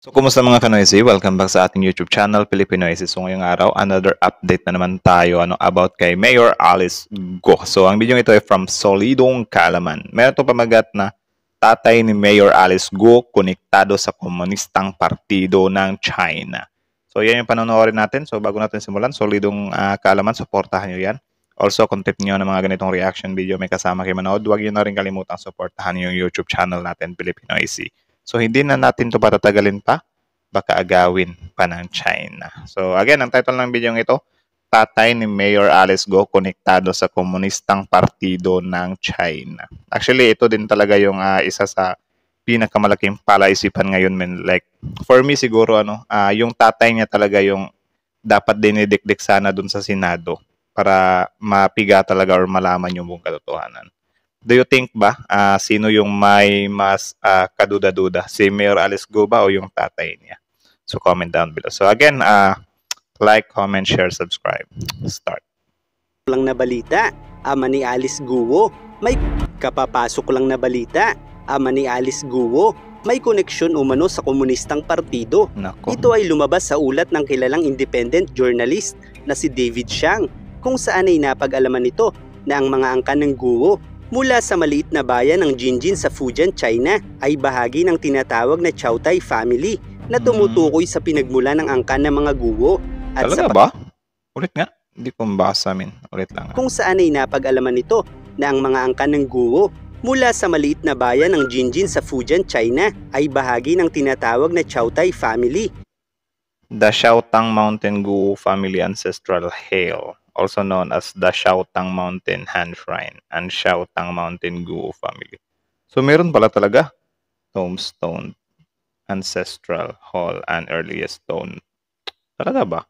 So, kumusta mga kanoisy? Welcome back sa ating YouTube channel, Pilipinoisy. So, ngayong araw, another update na naman tayo about kay Mayor Alice Go. So, ang video ito ay from Solidong Kalaman. Meron ito pamagat na tatay ni Mayor Alice Go konektado sa komunistang partido ng China. So, yan yung panonoorin natin. So, bago natin simulan, Solidong Kalaman, supportahan nyo yan. Also, kung tip nyo ng mga ganitong reaction video may kasama kayo manood, huwag nyo na rin kalimutang supportahan yung YouTube channel natin, Pilipinoisy. So, hindi na natin ito patatagalin pa. Baka agawin pa ng China. So, again, ang title ng video ito, Tatay ni Mayor Alice Go konektado sa komunistang partido ng China. Actually, ito din talaga yung isa sa pinakamalaking palaisipan ngayon, men. Like, for me siguro, yung tatay niya talaga yung dapat dinidikdik sana dun sa Senado para mapiga talaga or malaman yung buong katotohanan. Do you think ba sino yung may mas kaduda-duda? Si Mayor Alice Go ba o yung tatay niya? So comment down below. So again, like, comment, share, subscribe. Start. Lang na balita, ama ni Alice Guo, may kapapasok lang na balita, ama ni Alice Guo, may koneksyon umano sa komunistang partido. Nako. Ito ay lumabas sa ulat ng kilalang independent journalist na si David Xiang, kung saan ay napag-alaman nito na ang mga angkan ng Guo mula sa maliit na bayan ng Jinjin sa Fujian, China ay bahagi ng tinatawag na Chautai family na tumutukoy sa pinagmula ng angkan ng mga Guo. At Talaga ba? Ulit nga. Hindi ko mabasa, min. Ulit lang. Kung saan ay napag-alaman nito na ang mga angkan ng Guo mula sa maliit na bayan ng Jinjin sa Fujian, China ay bahagi ng tinatawag na Chautai family. The Xiaotang Mountain Guo Family Ancestral Hail, also known as the Xiaotang Mountain Han Shrine and Xiaotang Mountain Guo Family. So meron pala talaga tombstone, ancestral hall, and earliest stone. Talaga ba?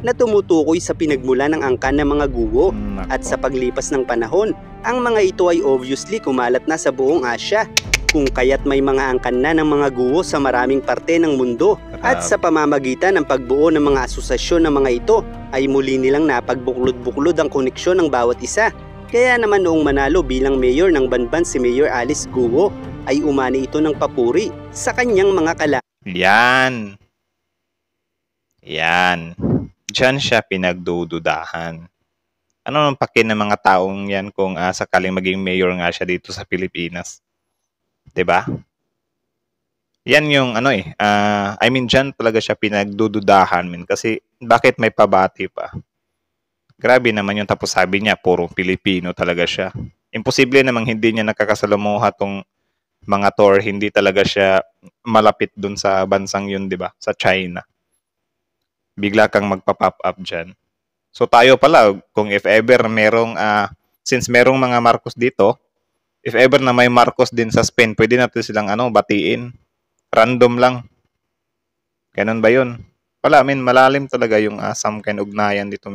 Na tumutukoy sa pinagmula ng angkan ng mga Guo. At sa paglipas ng panahon, ang mga ito ay obviously kumalat na sa buong Asya, kung kaya't may mga angkan na ng mga Guo sa maraming parte ng mundo. At sa pamamagitan ng pagbuo ng mga asosasyon ng mga ito, ay muli nilang napagbuklod-buklod ang koneksyon ng bawat isa. Kaya naman noong manalo bilang mayor ng Banban si Mayor Alice Guo, ay umani ito ng papuri sa kanyang mga Yan. Yan. Diyan siya pinagdududahan. Ano ang pakin ng mga taong yan kung sakaling maging mayor nga siya dito sa Pilipinas? 'Di ba? Yan yung I mean diyan talaga siya pinagdududahan, min, kasi bakit may pabati pa? Grabe naman yung tapos sabi niya puro Pilipino talaga siya. Imposible namang hindi niya nakakasalamuha tong mga tour, hindi talaga siya malapit dun sa bansang yun, 'di ba? Sa China. Bigla kang magpa-pop up dyan. So tayo pala, kung if ever merong, since merong mga Marcos dito, if ever na may Marcos din sa Spain, pwede natin silang batiin. Random lang. Ganun ba yun? Wala, malalim talaga yung some kind ugnayan dito,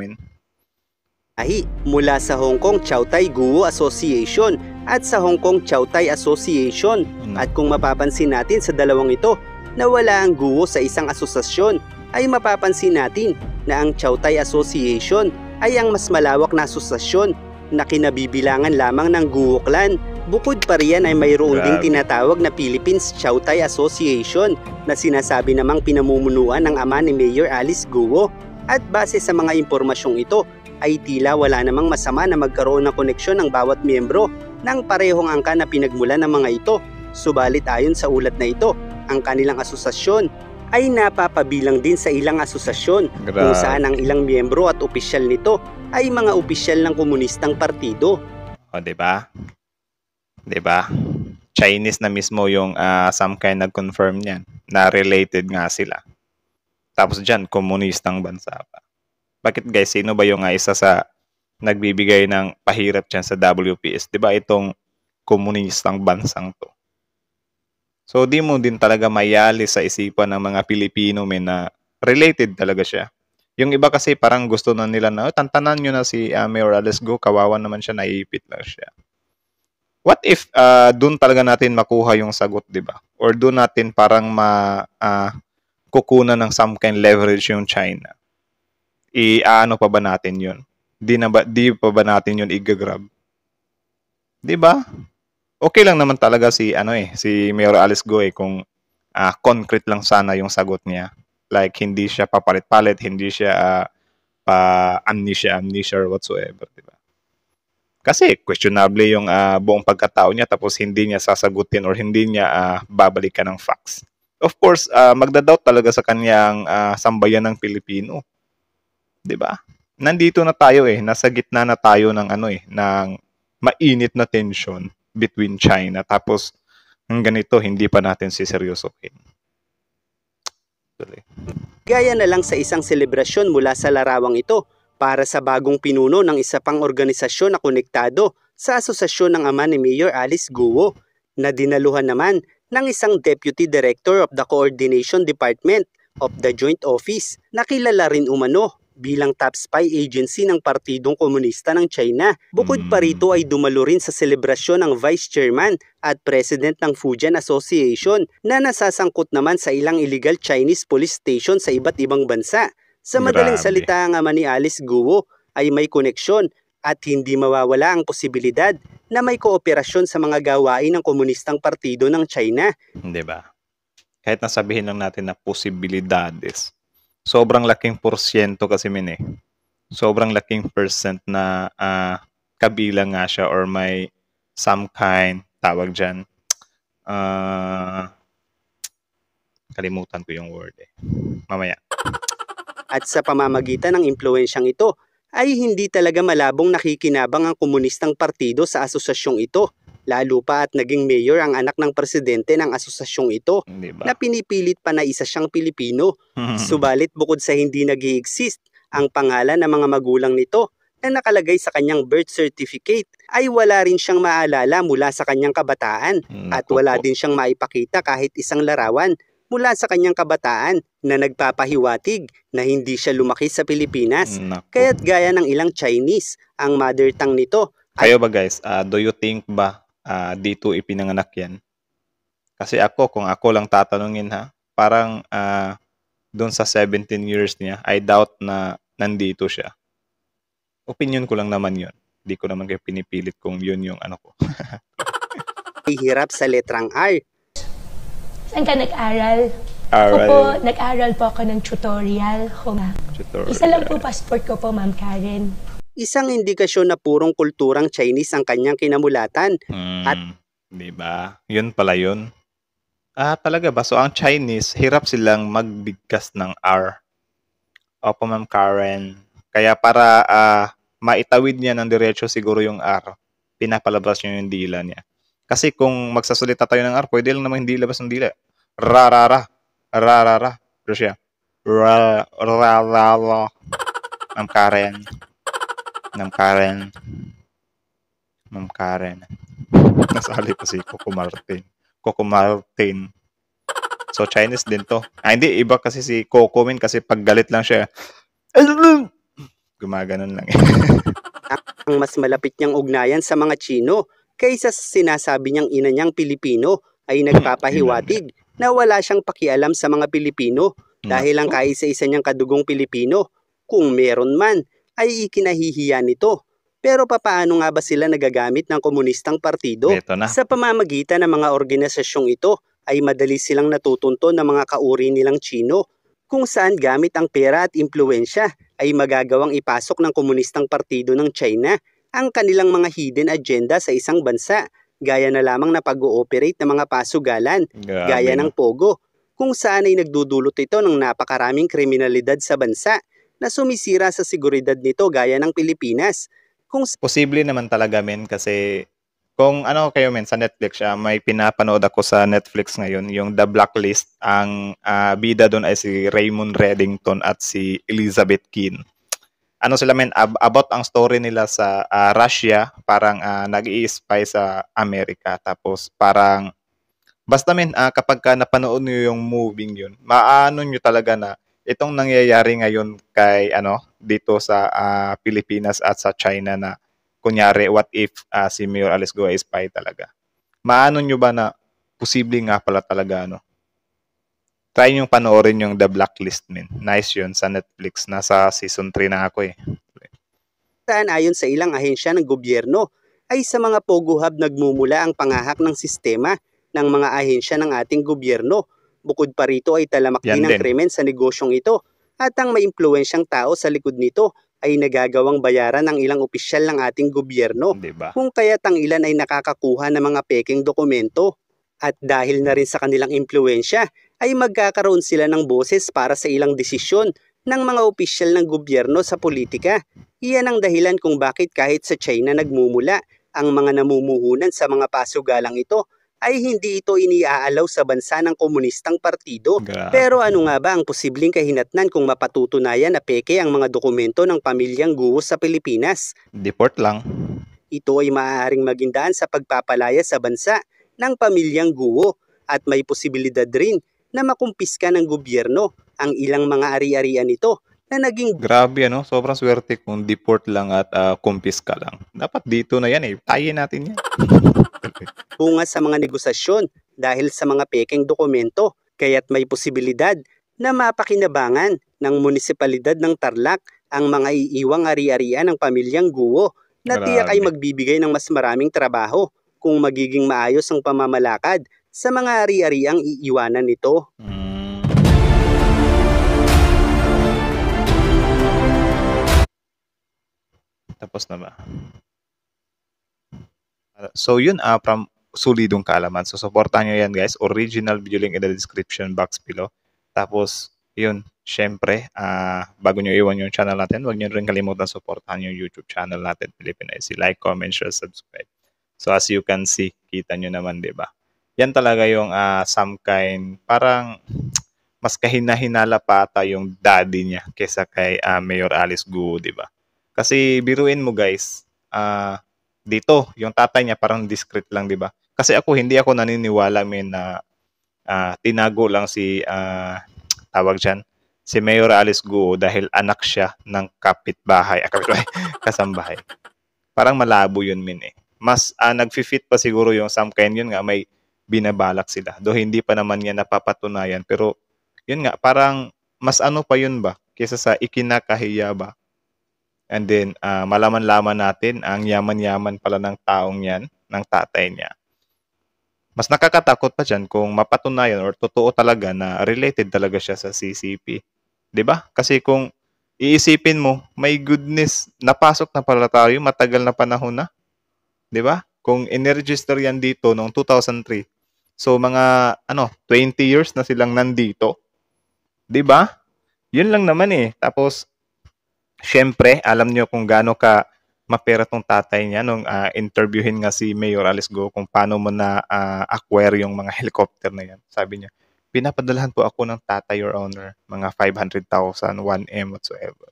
mula sa Hong Kong Chautai Guo Association at sa Hong Kong Chautai Association. At kung mapapansin natin sa dalawang ito na wala ang Guo sa isang asosasyon, ay mapapansin natin na ang Chautai Association ay ang mas malawak na asosasyon na kinabibilangan lamang ng Guo clan. Bukod pa riyan ay mayroon ding tinatawag na Philippines Chautai Association na sinasabi namang pinamumunuan ng ama ni Mayor Alice Guo. At base sa mga impormasyong ito, ay tila wala namang masama na magkaroon ng koneksyon ng bawat miyembro ng parehong angkan na pinagmulan ng mga ito. Subalit ayon sa ulat na ito, ang kanilang asosasyon ay napapabilang din sa ilang asosasyon kung saan ang ilang miyembro at opisyal nito ay mga opisyal ng komunistang partido. O, diba? Diba? Chinese na mismo yung some kind nag-confirm niyan na related nga sila. Tapos dyan, komunistang bansa pa. Bakit guys, sino ba yung isa sa nagbibigay ng pahirap dyan sa WPS? Diba itong komunistang bansang to? So, di mo din talaga mayali sa isipan ng mga Pilipino na related talaga siya. Yung iba kasi parang gusto na nila na, tantanan nyo na si Mayor Alice Go, kawawa naman siya, naiipit lang siya. What if doon talaga natin makuha yung sagot, di ba? Or doon natin parang kukunan ng some kind leverage yung China. Ano pa ba natin yun? Di pa ba natin yun igagrab? Di ba? Okay lang naman talaga si si Mayor Alice Go kung concrete lang sana yung sagot niya. Like, hindi siya papalit-palit, hindi siya pa-amnesia or whatsoever, di ba? Kasi questionable yung buong pagkatao niya tapos hindi niya sasagutin or hindi niya babalikan ng facts. Of course, magda-doubt talaga sa kanyang sambayan ng Pilipino. 'Di ba? Nandito na tayo nasa gitna na tayo ng ng mainit na tension between China tapos ng ganito hindi pa natin siseryosohin. Gaya na lang sa isang selebrasyon mula sa larawang ito para sa bagong pinuno ng isa pang organisasyon na konektado sa asosasyon ng ama ni Mayor Alice Guo na dinaluhan naman ng isang Deputy Director of the Coordination Department of the Joint Office na kilala rin umano bilang top spy agency ng Partidong Komunista ng China. Bukod pa rito ay dumalo rin sa selebrasyon ng Vice Chairman at President ng Fujian Association na nasasangkot naman sa ilang illegal Chinese police station sa iba't ibang bansa. Sa madaling salita, ang ama ni Alice Guo ay may koneksyon at hindi mawawala ang posibilidad na may kooperasyon sa mga gawain ng komunistang partido ng China. Hindi ba? Kahit nasabihin lang natin na posibilidades, sobrang laking porsyento kasi sobrang laking percent na kabilang nga siya or may some kind, tawag dyan, kalimutan ko yung word mamaya. At sa pamamagitan ng impluensyang ito, ay hindi talaga malabong nakikinabang ang komunistang partido sa asosasyong ito, lalo pa at naging mayor ang anak ng presidente ng asosasyong ito, Diba? na pinipilit pa na isa siyang Pilipino. Subalit bukod sa hindi nag-i-exist ang pangalan ng mga magulang nito na nakalagay sa kanyang birth certificate, ay wala rin siyang maalala mula sa kanyang kabataan at wala din siyang maipakita kahit isang larawan mula sa kanyang kabataan na nagpapahiwatig na hindi siya lumaki sa Pilipinas. Kaya't gaya ng ilang Chinese, ang mother tongue nito. Kayo ba guys, do you think ba dito ipinanganak yan? Kasi kung ako lang tatanungin parang doon sa 17 years niya, I doubt na nandito siya. Opinion ko lang naman yun. Hindi ko naman kayo pinipilit kung yun yung ko. Hirap sa letrang R. Saan ka nag-aral? Ako po, nag-aral po ako ng tutorial. Isa lang po passport ko po, Ma'am Karen. Isang indikasyon na purong kulturang Chinese ang kanyang kinamulatan. At diba? Yun pala yun. Talaga ba? So, ang Chinese, hirap silang magbigkas ng R. Opo, Ma'am Karen. Kaya para maitawid niya ng diretso siguro yung R, pinapalabas niya yung dila niya. Kasi kung magsasalita tayo ng R, pwede lang naman hindi labas ng dila. Ra-ra-ra. Ra-ra-ra. Pero siya. Ra-ra-ra. Ma'am Karen. Ma'am Karen. Ma'am Karen. Nasali pa si Coco Martin. Coco Martin. So, Chinese din to. Hindi. Iba kasi si Coco Min kasi pag galit lang siya. Gumaganon lang. Ang mas malapit niyang ugnayan sa mga Chino kaysa sa sinasabi niyang ina niyang Pilipino ay nagpapahiwatig na wala siyang pakialam sa mga Pilipino dahil ang kaisa-isa niyang kadugong Pilipino, kung meron man, ay ikinahihiya nito. Pero papaano nga ba sila nagagamit ng komunistang partido? Sa pamamagitan ng mga organisasyong ito ay madali silang natutunto ng mga kauri nilang Chino kung saan gamit ang pera at impluensya ay magagawang ipasok ng komunistang partido ng China ang kanilang mga hidden agenda sa isang bansa, gaya na lamang na pag-ooperate ng mga pasugalan, gaya ng Pogo, kung saan ay nagdudulot ito ng napakaraming kriminalidad sa bansa na sumisira sa seguridad nito gaya ng Pilipinas. Posible naman talaga kasi kung kayo sa Netflix, may pinapanood ako sa Netflix ngayon, yung The Blacklist, ang bida doon ay si Raymond Reddington at si Elizabeth Keane. Sila about ang story nila sa Russia, parang nag-i-spy sa Amerika. Tapos parang, basta kapag napanood nyo yung moving yun, maano nyo talaga na itong nangyayari ngayon kay dito sa Pilipinas at sa China na kunyari, what if si Mayor Alice Guo ay spy talaga? Maano nyo ba na posible nga pala talaga Try nyo panoorin yung The Blacklist, Nice yun sa Netflix. Nasa season 3 na ako Saan ayon sa ilang ahensya ng gobyerno, ay sa mga Pogo Hub nagmumula ang pangahak ng sistema ng mga ahensya ng ating gobyerno Bukod pa rito ay talamak din ang krimen sa negosyong ito at ang maimpluwensyang tao sa likod nito ay nagagawang bayaran ng ilang opisyal ng ating gobyerno, diba? Kung kaya't ang ilan ay nakakakuha ng mga pekeng dokumento. At dahil na rin sa kanilang impluwensya ay magkakaroon sila ng boses para sa ilang desisyon ng mga opisyal ng gobyerno sa politika. Iyan ang dahilan kung bakit kahit sa China nagmumula ang mga namumuhunan sa mga pasugalang ito ay hindi ito iniaalaw sa bansa ng komunistang partido. Grabe. Pero ano nga ba ang posibleng kahinatnan kung mapatutunayan na peke ang mga dokumento ng pamilyang Guo sa Pilipinas? Deport lang. Ito ay maaaring maging daan sa pagpapalaya sa bansa ng pamilyang Guo at may posibilidad rin na makumpiska ng gobyerno ang ilang mga ari-arian nito na naging... Grabe ano, sobrang swerte kung deport lang at kumpiska lang. Dapat dito na yan tayin natin yan. bunga sa mga negosasyon dahil sa mga pekeng dokumento, kaya't may posibilidad na mapakinabangan ng munisipalidad ng Tarlac ang mga iiwang ari-arian ng pamilyang Guo na tiyak ay magbibigay ng mas maraming trabaho kung magiging maayos ang pamamalakad sa mga ari-ariang iiwanan nito. Tapos na ba? So yun from Solidong Kaalaman. So supportahan nyo yan guys. Original video link in the description box below. Tapos yun, syempre, bago nyo iwan yung channel natin, huwag nyo rin kalimutan supportahan yung YouTube channel natin, Filipino IC. Like, comment, share, subscribe. So as you can see, kita nyo naman, di ba? Yan talaga yung some kind, parang mas kahina-hinala pa ata yung daddy niya kesa kay Mayor Alice Guo, di ba? Kasi biruin mo guys, dito, yung tatay niya parang discreet lang, di ba? Kasi hindi ako naniniwala na tinago lang si tawag dyan, si Mayor Alice Guo dahil anak siya ng kapitbahay, kasambahay. Parang malabo yun Mas nag-fit pa siguro yung some kind, yun nga may binabalak sila. Do hindi pa naman yan napapatunayan, pero yun nga parang mas pa yun ba kaysa sa ikinakahiya ba. And then malaman-laman natin ang yaman-yaman pala ng taong yan, ng tatay niya. Mas nakakatakot pa dyan kung mapatunayan or totoo talaga na related talaga siya sa CCP. 'Di ba? Kasi kung iisipin mo, my goodness, napasok na pala tayo, matagal na panahon na. 'Di ba? Kung in-register yan dito noong 2003. So mga 20 years na silang nandito. 'Di ba? Yun lang naman Tapos syempre, alam niyo kung gaano ka mapera tong tatay niya nung interviewin nga si Mayor Alice Guo kung paano mo na acquire yung mga helicopter na yan. Sabi niya, pinapadalahan po ako ng tatay, Your Honor, mga 500,000, 1M whatsoever.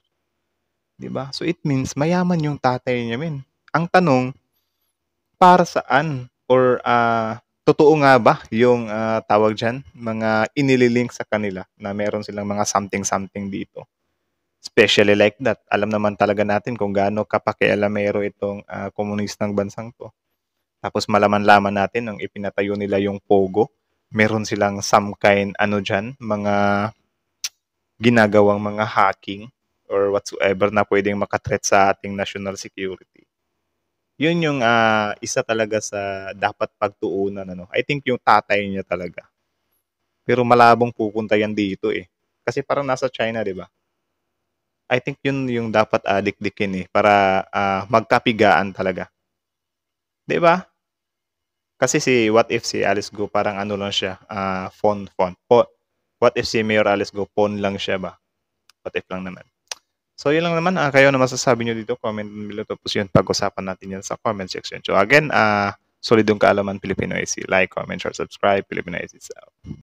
Diba? So it means mayaman yung tatay niya, Ang tanong, para saan? Or totoo nga ba yung tawag dyan, mga inililink sa kanila na meron silang mga something-something dito? Especially like that. Alam naman talaga natin kung gaano kapakialamero itong komunistang bansang to. Tapos malaman-laman natin nung ipinatayo nila yung Pogo, meron silang some kind dyan, mga ginagawang mga hacking or whatsoever na pwedeng makathreat sa ating national security. Yun yung isa talaga sa dapat pagtuunan. I think yung tatay niya talaga. Pero malabong pupunta yan dito Kasi parang nasa China, di ba? I think yun yung dapat dikdikin para magkapigaan talaga. 'Di ba? Kasi what if si Alice Guo parang lang siya, phone. What if si Mayor Alice Guo phone lang siya ba? What if lang naman. So yun lang naman, kayo na masasabi nyo dito, comment below, tapos yun, pag-usapan natin yan sa comment section. So again, Solidong Kaalaman, Filipino IC. Like, comment, share, subscribe, Filipino IC.